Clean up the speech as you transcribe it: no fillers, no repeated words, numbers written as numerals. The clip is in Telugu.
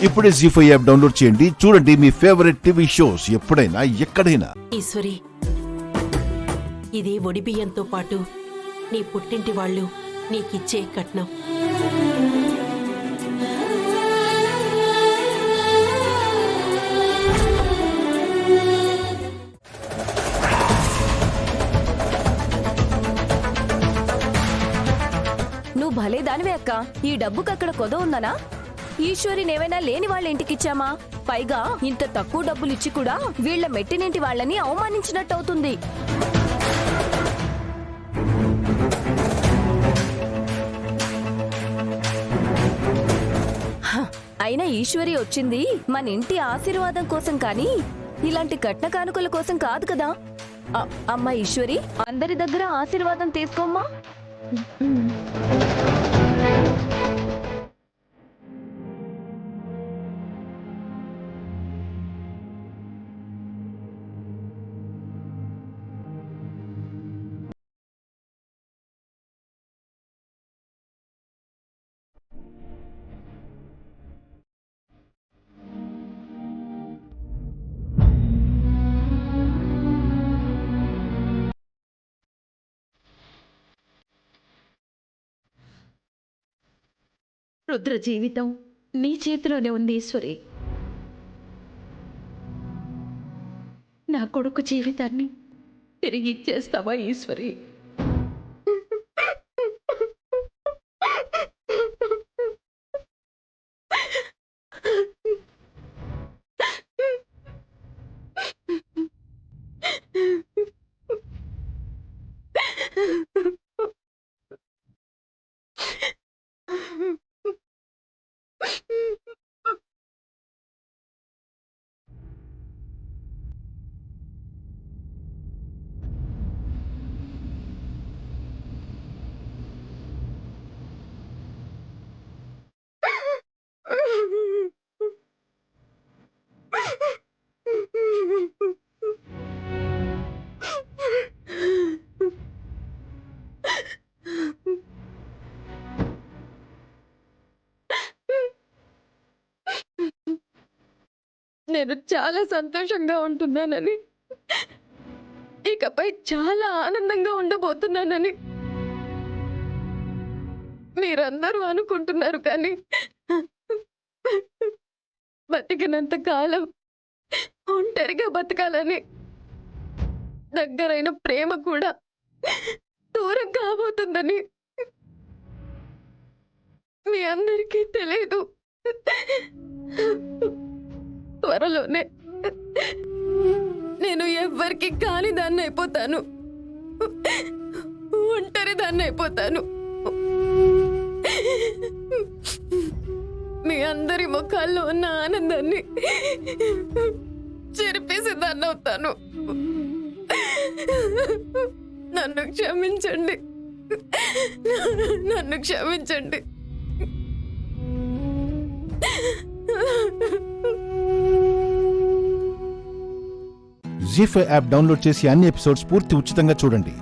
ఇప్పుడే జీ5 యాప్ డౌన్లోడ్ చేయండి. చూడండి మీ ఫేవరెట్ టీవీ షోస్ ఎప్పుడైనా ఎక్కడైనా. ఈశ్వరి, ఇది ఒడిబియ్యంతో పాటు నీ పుట్టింటి వాళ్ళు నీకిచ్చే కట్నం. నువ్వు భలే దానివే అక్క. ఈ డబ్బుకి అక్కడ కొద ఉందనా? ఈశ్వరినేమైనా లేని వాళ్ళ ఇంటికిచ్చామా? పైగా ఇంత తక్కువ డబ్బులు ఇచ్చి కూడా వీళ్ల మెట్టినింటి వాళ్ళని అవమానించినట్టు అవుతుంది. అయినా ఈశ్వరి వచ్చింది మన ఇంటి ఆశీర్వాదం కోసం కానీ ఇలాంటి కట్న కానుకల కోసం కాదు కదా. అమ్మా ఈశ్వరి, అందరి దగ్గర ఆశీర్వాదం తీసుకోమ్మా. రుద్ర జీవితం నీ చేతిలోనే ఉంది ఈశ్వరి. నా కొడుకు జీవితాన్ని తిరిగి ఇచ్చేస్తావా ఈశ్వరి? నేను చాలా సంతోషంగా ఉంటున్నానని, ఇకపై చాలా ఆనందంగా ఉండబోతున్నానని మీరందరూ అనుకుంటున్నారు. కానీ బతికినంత కాలం ఒంటరిగా బతకాలని, దగ్గరైన ప్రేమ కూడా దూరం కాబోతుందని మీ అందరికీ తెలియదు. త్వరలోనే నేను ఎవ్వరికి కాని దాన్ని అయిపోతాను, ఒంటరి దాన్ని అయిపోతాను. మీ అందరి ముఖాల్లో ఉన్న ఆనందాన్ని చెరిపేసి దాన్ని అవుతాను. నన్ను క్షమించండి, నన్ను క్షమించండి. జీ5 యాప్ డౌన్లోడ్ చేసి అన్ని ఎపిసోడ్స్ పూర్తి ఉచితంగా చూడండి.